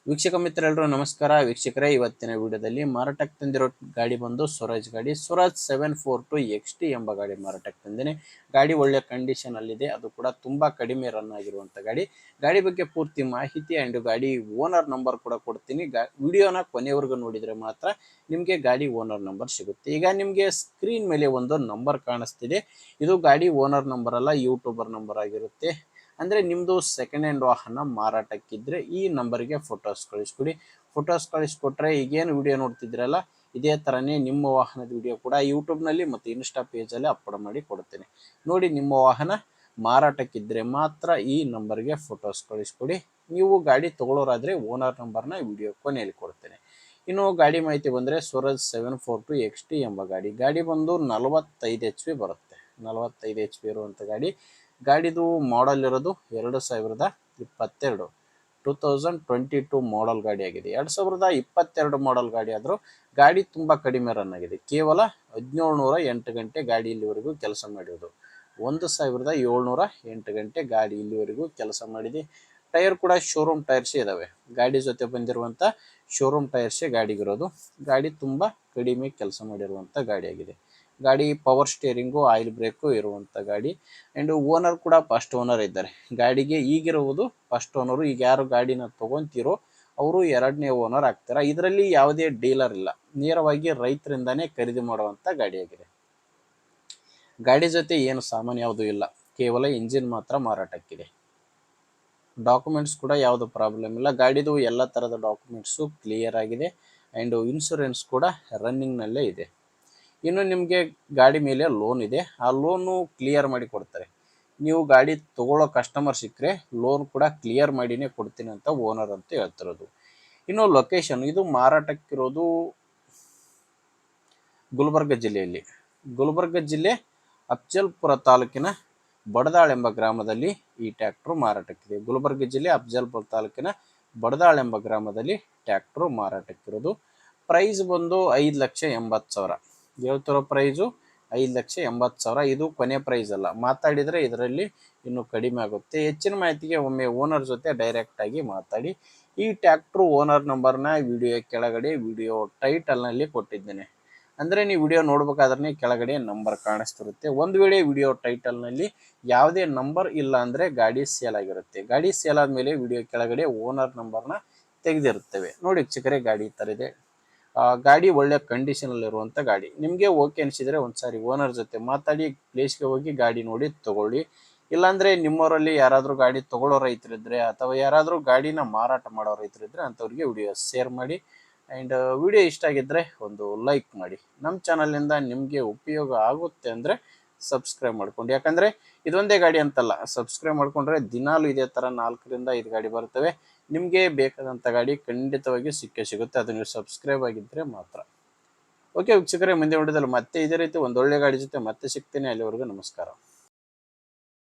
ವೀಕ್ಷಕ ಮಿತ್ರರೆಲ್ಲರೂ ನಮಸ್ಕಾರ. ವೀಕ್ಷಕರೇ, ಇವತ್ತಿನ ವಿಡಿಯೋದಲ್ಲಿ ಮಾರಾಟಕ್ಕೆ ತಂದಿರೋ ಗಾಡಿ ಬಂದು ಸ್ವರಾಜ್ ಗಾಡಿ. ಸ್ವರಾಜ್ 742 XT ಎಂಬ ಗಾಡಿ ಮಾರಾಟಕ್ಕೆ ತಂದೇನೆ. ಗಾಡಿ ಒಳ್ಳೆ ಕಂಡೀಷನ್ ಅಲ್ಲಿದೆ, ಅದು ಕೂಡ ತುಂಬಾ ಕಡಿಮೆ ರನ್ ಆಗಿರುವಂತ ಗಾಡಿ. ಗಾಡಿ ಬಗ್ಗೆ ಪೂರ್ತಿ ಮಾಹಿತಿ ಅಂಡ್ ಗಾಡಿ ಓನರ್ ನಂಬರ್ ಕೂಡ ಕೊಡ್ತೀನಿ. ವಿಡಿಯೋನ ಕೊನೆವರೆಗೂ ನೋಡಿದ್ರೆ ಮಾತ್ರ ನಿಮಗೆ ಗಾಡಿ ಓನರ್ ನಂಬರ್ ಸಿಗುತ್ತೆ. ಈಗ ನಿಮಗೆ ಸ್ಕ್ರೀನ್ ಮೇಲೆ ಒಂದು ನಂಬರ್ ಕಾಣಿಸ್ತಿದೆ, ಇದು ಗಾಡಿ ಓನರ್ ನಂಬರ್ ಅಲ್ಲ, ಯೂಟ್ಯೂಬರ್ ನಂಬರ್ ಆಗಿರುತ್ತೆ. ಅಂದರೆ ನಿಮ್ಮದು ಸೆಕೆಂಡ್ ಹ್ಯಾಂಡ್ ವಾಹನ ಮಾರಾಟಕ್ಕಿದ್ರೆ ಈ ನಂಬರ್ಗೆ ಫೋಟೋಸ್ ಕಳಿಸ್ಕೊಡಿ. ಫೋಟೋಸ್ ಕಳಿಸ್ಕೊಟ್ರೆ ಈಗೇನು ವಿಡಿಯೋ ನೋಡ್ತಿದ್ರಲ್ಲ, ಇದೇ ಥರನೇ ನಿಮ್ಮ ವಾಹನದ ವಿಡಿಯೋ ಕೂಡ ಯೂಟ್ಯೂಬ್ನಲ್ಲಿ ಮತ್ತು ಇನ್ಸ್ಟಾ ಪೇಜಲ್ಲಿ ಅಪ್ಲೋಡ್ ಮಾಡಿ ಕೊಡ್ತೇನೆ. ನೋಡಿ, ನಿಮ್ಮ ವಾಹನ ಮಾರಾಟಕ್ಕಿದ್ರೆ ಮಾತ್ರ ಈ ನಂಬರ್ಗೆ ಫೋಟೋಸ್ ಕಳಿಸ್ಕೊಡಿ. ನೀವು ಗಾಡಿ ತೊಗೊಳೋರಾದರೆ ಓನರ್ ನಂಬರ್ನ ವಿಡಿಯೋ ಕೊನೆಯಲ್ಲಿ ಕೊಡ್ತೇನೆ. ಇನ್ನು ಗಾಡಿ ಮಾಹಿತಿ ಬಂದರೆ ಸ್ವರಾಜ್ 742 XT ಎಂಬ ಗಾಡಿ. ಗಾಡಿ ಬಂದು 45 HP ಬರುತ್ತೆ. 45 HP ಇರುವಂಥ ಗಾಡಿ. ಗಾಡಿದು ಮಾಡೆಲ್ ಇರೋದು 2022 2022 ಮಾಡೆಲ್ ಗಾಡಿ ಆಗಿದೆ. 2022 ಮಾಡೆಲ್ ಗಾಡಿ ಆದರೂ ಗಾಡಿ ತುಂಬ ಕಡಿಮೆ ರನ್ ಆಗಿದೆ. ಕೇವಲ 1708 ಗಂಟೆ ಗಾಡಿ ಇಲ್ಲಿವರೆಗೂ ಕೆಲಸ ಮಾಡಿರೋದು. 1708 ಗಂಟೆ ಗಾಡಿ ಇಲ್ಲಿವರೆಗೂ ಕೆಲಸ ಮಾಡಿದೆ. ಟೈರ್ ಕೂಡ ಶೋರೂಮ್ ಟೈರ್ಸೇ ಇದಾವೆ. ಗಾಡಿ ಜೊತೆ ಬಂದಿರುವಂಥ ಶೋರೂಮ್ ಟೈರ್ಸೇ ಗಾಡಿಗಿರೋದು. ಗಾಡಿ ತುಂಬ ಕಡಿಮೆ ಕೆಲಸ ಮಾಡಿರುವಂಥ ಗಾಡಿ ಆಗಿದೆ. ಗಾಡಿ ಪವರ್ ಸ್ಟೇರಿಂಗು, ಆಯಿಲ್ ಬ್ರೇಕು ಇರುವಂಥ ಗಾಡಿ. ಆ್ಯಂಡ್ ಓನರ್ ಕೂಡ ಫಸ್ಟ್ ಓನರ್ ಇದ್ದಾರೆ. ಗಾಡಿಗೆ ಈಗಿರುವುದು ಫಸ್ಟ್ ಓನರು. ಈಗ ಯಾರು ಗಾಡಿನ ತೊಗೊತೀರೋ ಅವರು ಎರಡನೇ ಓನರ್ ಆಗ್ತಾರೆ. ಇದರಲ್ಲಿ ಯಾವುದೇ ಡೀಲರ್ ಇಲ್ಲ, ನೇರವಾಗಿ ರೈತರಿಂದಾನೇ ಖರೀದಿ ಮಾಡುವಂಥ ಗಾಡಿಯಾಗಿದೆ. ಗಾಡಿ ಜೊತೆ ಏನು ಸಾಮಾನು ಯಾವುದೂ ಇಲ್ಲ, ಕೇವಲ ಇಂಜಿನ್ ಮಾತ್ರ ಮಾರಾಟಕ್ಕಿದೆ. ಡಾಕ್ಯುಮೆಂಟ್ಸ್ ಕೂಡ ಯಾವುದು ಪ್ರಾಬ್ಲಮ್ ಇಲ್ಲ. ಗಾಡಿದು ಎಲ್ಲ ಥರದ ಡಾಕ್ಯುಮೆಂಟ್ಸು ಕ್ಲಿಯರ್ ಆಗಿದೆ. ಆ್ಯಂಡ್ ಇನ್ಶೂರೆನ್ಸ್ ಕೂಡ ರನ್ನಿಂಗ್ನಲ್ಲೇ ಇದೆ. ಇನ್ನು ನಿಮಗೆ ಗಾಡಿ ಮೇಲೆ ಲೋನ್ ಇದೆ, ಆ ಲೋನು ಕ್ಲಿಯರ್ ಮಾಡಿ ಕೊಡ್ತಾರೆ. ನೀವು ಗಾಡಿ ತೊಗೊಳ್ಳೋ ಕಸ್ಟಮರ್ ಸಿಕ್ಕರೆ ಲೋನ್ ಕೂಡ ಕ್ಲಿಯರ್ ಮಾಡಿನೇ ಕೊಡ್ತೀನಿ ಅಂತ ಓನರ್ ಅಂತ ಹೇಳ್ತಿರೋದು. ಇನ್ನು ಲೊಕೇಶನ್, ಇದು ಮಾರಾಟಕ್ಕಿರೋದು ಗುಲ್ಬರ್ಗ ಜಿಲ್ಲೆಯಲ್ಲಿ. ಗುಲ್ಬರ್ಗ ಜಿಲ್ಲೆ ಅಫ್ಜಲ್ಪುರ ತಾಲೂಕಿನ ಬಡದಾಳ್ ಎಂಬ ಗ್ರಾಮದಲ್ಲಿ ಈ ಟ್ಯಾಕ್ಟ್ರು ಮಾರಾಟಕ್ಕಿದೆ. ಗುಲ್ಬರ್ಗ ಜಿಲ್ಲೆ ಅಫ್ಜಲ್ಪುರ ತಾಲೂಕಿನ ಬಡದಾಳ್ ಎಂಬ ಗ್ರಾಮದಲ್ಲಿ ಟ್ಯಾಕ್ಟ್ರು ಮಾರಾಟಕ್ಕಿರೋದು. ಪ್ರೈಸ್ ಬಂದು 5,80,000 ಹೇಳ್ತಿರೋ ಪ್ರೈಸು 5,80,000. ಇದು ಕೊನೆ ಪ್ರೈಸ್ ಅಲ್ಲ, ಮಾತಾಡಿದರೆ ಇದರಲ್ಲಿ ಇನ್ನೂ ಕಡಿಮೆ ಆಗುತ್ತೆ. ಹೆಚ್ಚಿನ ಮಾಹಿತಿಗೆ ಒಮ್ಮೆ ಓನರ್ ಜೊತೆ ಡೈರೆಕ್ಟಾಗಿ ಮಾತಾಡಿ. ಈ ಟ್ಯಾಕ್ಟ್ರು ಓನರ್ ನಂಬರ್ನ ವಿಡಿಯೋ ಕೆಳಗಡೆ ವಿಡಿಯೋ ಟೈಟಲ್ನಲ್ಲಿ ಕೊಟ್ಟಿದ್ದೇನೆ. ಅಂದರೆ ನೀವು ವಿಡಿಯೋ ನೋಡ್ಬೇಕಾದ್ರೆ ಕೆಳಗಡೆ ನಂಬರ್ ಕಾಣಿಸ್ತಿರುತ್ತೆ. ಒಂದು ವೇಳೆ ವಿಡಿಯೋ ಟೈಟಲ್ನಲ್ಲಿ ಯಾವುದೇ ನಂಬರ್ ಇಲ್ಲ ಅಂದರೆ ಗಾಡಿ ಸೇಲ್ ಆಗಿರುತ್ತೆ. ಗಾಡಿ ಸೇಲ್ ಆದಮೇಲೆ ವಿಡಿಯೋ ಕೆಳಗಡೆ ಓನರ್ ನಂಬರ್ನ ತೆಗೆದಿರುತ್ತೇವೆ. ನೋಡಿ ವೀಕ್ಷಕರೇ, ಗಾಡಿ ಈ ಥರ ಇದೆ. ಗಾಡಿ ಒಳ್ಳೆ ಕಂಡೀಷನಲ್ಲಿರುವಂಥ ಗಾಡಿ. ನಿಮಗೆ ಓಕೆ ಅನಿಸಿದರೆ ಒಂದ್ಸಾರಿ ಓನರ್ ಜೊತೆ ಮಾತಾಡಿ ಪ್ಲೇಸ್ಗೆ ಹೋಗಿ ಗಾಡಿ ನೋಡಿ ತಗೊಳ್ಳಿ. ಇಲ್ಲಾಂದರೆ ನಿಮ್ಮವರಲ್ಲಿ ಯಾರಾದರೂ ಗಾಡಿ ತೊಗೊಳ್ಳೋ ರೈತರಿದ್ದರೆ ಅಥವಾ ಯಾರಾದರೂ ಗಾಡಿನ ಮಾರಾಟ ಮಾಡೋ ರೈತರಿದ್ದರೆ ಅಂಥವ್ರಿಗೆ ವಿಡಿಯೋ ಶೇರ್ ಮಾಡಿ. ಆ್ಯಂಡ್ ವಿಡಿಯೋ ಇಷ್ಟ ಆಗಿದ್ದರೆ ಒಂದು ಲೈಕ್ ಮಾಡಿ. ನಮ್ಮ ಚಾನಲಿಂದ ನಿಮಗೆ ಉಪಯೋಗ ಆಗುತ್ತೆ ಅಂದರೆ ಸಬ್ಸ್ಕ್ರೈಬ್ ಮಾಡ್ಕೊಂಡು. ಯಾಕಂದರೆ ಇದೊಂದೇ ಗಾಡಿ ಅಂತಲ್ಲ, ಸಬ್ಸ್ಕ್ರೈಬ್ ಮಾಡಿಕೊಂಡ್ರೆ ದಿನಾಲು ಇದೇ ಥರ 4ರಿಂದ 5 ಗಾಡಿ ಬರ್ತವೆ. ನಿಮಗೆ ಬೇಕಾದಂಥ ಗಾಡಿ ಖಂಡಿತವಾಗಿ ಸಿಗುತ್ತೆ, ಅದು ನೀವು ಸಬ್ಸ್ಕ್ರೈಬ್ ಆಗಿದ್ದರೆ ಮಾತ್ರ. ಓಕೆ ವೀಕ್ಷಕರೇ, ಮುಂದೆ ವಿಡಿಯೋದಲ್ಲಿ ಮತ್ತೆ ಇದೇ ರೀತಿ ಒಂದೊಳ್ಳೆ ಗಾಡಿ ಜೊತೆ ಮತ್ತೆ ಸಿಗ್ತೇನೆ. ಅಲ್ಲಿವರೆಗೂ ನಮಸ್ಕಾರ.